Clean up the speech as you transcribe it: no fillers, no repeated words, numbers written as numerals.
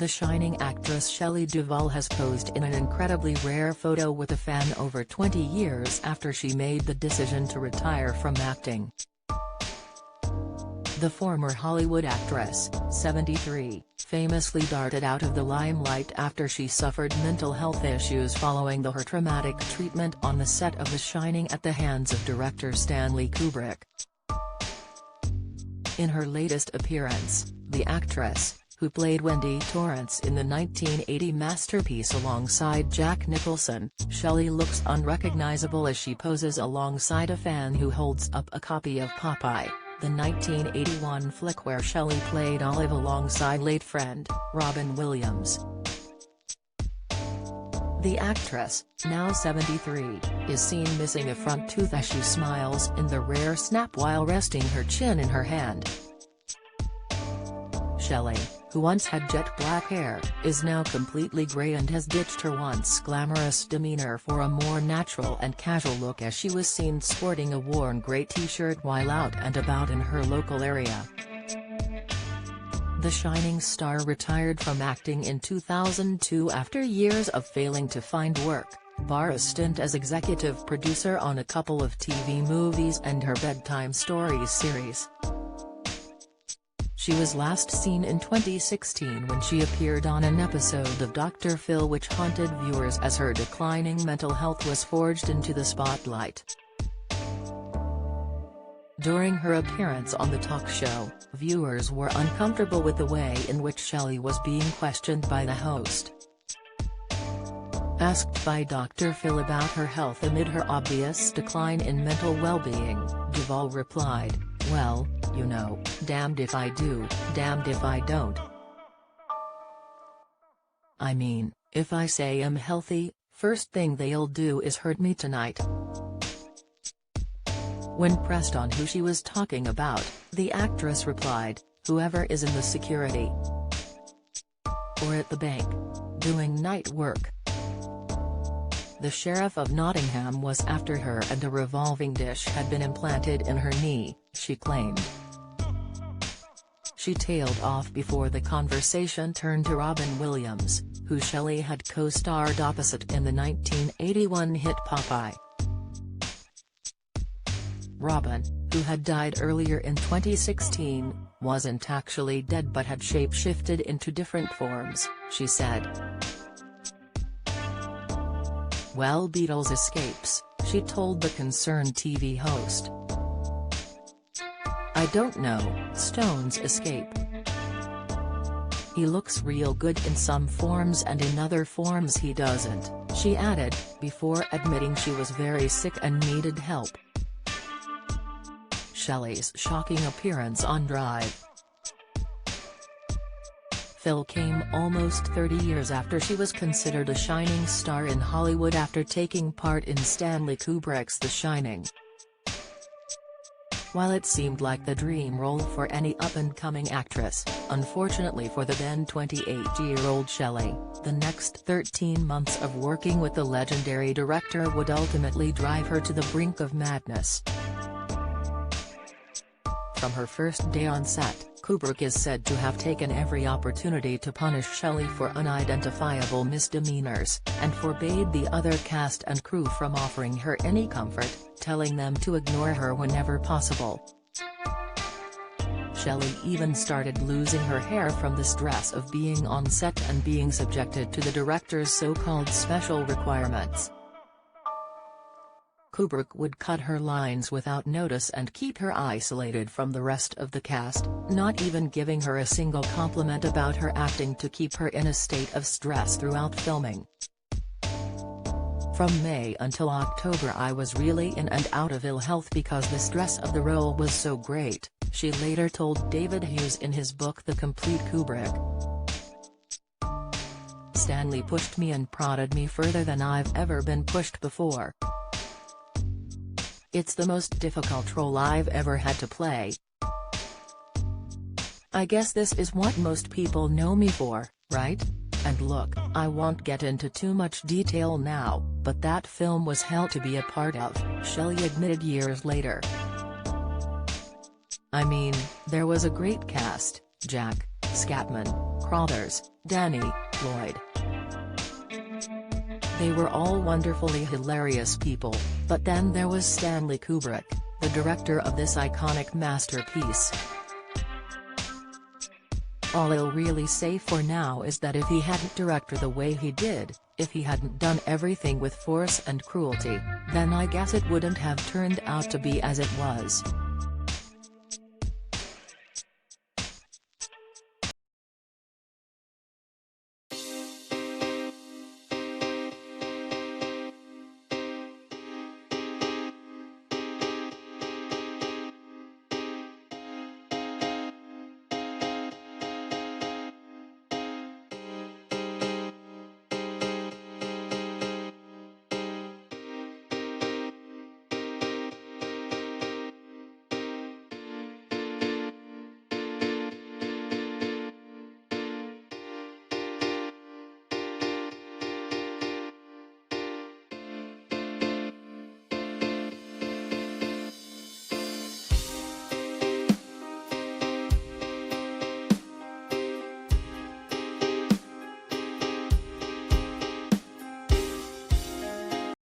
The Shining actress Shelley Duvall has posed in an incredibly rare photo with a fan over 20 years after she made the decision to retire from acting. The former Hollywood actress, 73, famously darted out of the limelight after she suffered mental health issues following her traumatic treatment on the set of The Shining at the hands of director Stanley Kubrick. In her latest appearance, the actress, who played Wendy Torrance in the 1980 masterpiece alongside Jack Nicholson, Shelley looks unrecognizable as she poses alongside a fan who holds up a copy of Popeye, the 1981 flick where Shelley played Olive alongside late friend, Robin Williams. The actress, now 73, is seen missing a front tooth as she smiles in the rare snap while resting her chin in her hand. Shelley, who once had jet black hair, is now completely grey and has ditched her once glamorous demeanor for a more natural and casual look as she was seen sporting a worn grey t-shirt while out and about in her local area. The Shining star retired from acting in 2002 after years of failing to find work, bar a stint as executive producer on a couple of TV movies and her bedtime stories series. She was last seen in 2016 when she appeared on an episode of Dr. Phil which haunted viewers as her declining mental health was forged into the spotlight. During her appearance on the talk show, viewers were uncomfortable with the way in which Shelley was being questioned by the host. Asked by Dr. Phil about her health amid her obvious decline in mental well-being, Duvall replied, "Well, you know, damned if I do, damned if I don't. I mean, if I say I'm healthy, first thing they'll do is hurt me tonight." When pressed on who she was talking about, the actress replied, "Whoever is in the security or at the bank, doing night work." The Sheriff of Nottingham was after her and a revolving dish had been implanted in her knee, she claimed. She tailed off before the conversation turned to Robin Williams, who Shelley had co-starred opposite in the 1981 hit Popeye. Robin, who had died earlier in 2016, wasn't actually dead but had shape-shifted into different forms, she said. "Well, Beatles escapes," she told the concerned TV host. "I don't know, Stones escape. He looks real good in some forms and in other forms he doesn't," she added, before admitting she was very sick and needed help. Shelley's shocking appearance on Drive. Phil came almost 30 years after she was considered a shining star in Hollywood after taking part in Stanley Kubrick's The Shining. While it seemed like the dream role for any up-and-coming actress, unfortunately for the then 28-year-old Shelley, the next 13 months of working with the legendary director would ultimately drive her to the brink of madness. From her first day on set, Kubrick is said to have taken every opportunity to punish Shelley for unidentifiable misdemeanors, and forbade the other cast and crew from offering her any comfort, telling them to ignore her whenever possible. Shelley even started losing her hair from the stress of being on set and being subjected to the director's so-called special requirements. Kubrick would cut her lines without notice and keep her isolated from the rest of the cast, not even giving her a single compliment about her acting to keep her in a state of stress throughout filming. "From May until October I was really in and out of ill health because the stress of the role was so great," she later told David Hughes in his book The Complete Kubrick. "Stanley pushed me and prodded me further than I've ever been pushed before. It's the most difficult role I've ever had to play. I guess this is what most people know me for, right? And look, I won't get into too much detail now, but that film was hell to be a part of," Shelley admitted years later. "I mean, there was a great cast: Jack, Scatman, Crothers, Danny, Lloyd. They were all wonderfully hilarious people, but then there was Stanley Kubrick, the director of this iconic masterpiece. All I'll really say for now is that if he hadn't directed the way he did, if he hadn't done everything with force and cruelty, then I guess it wouldn't have turned out to be as it was.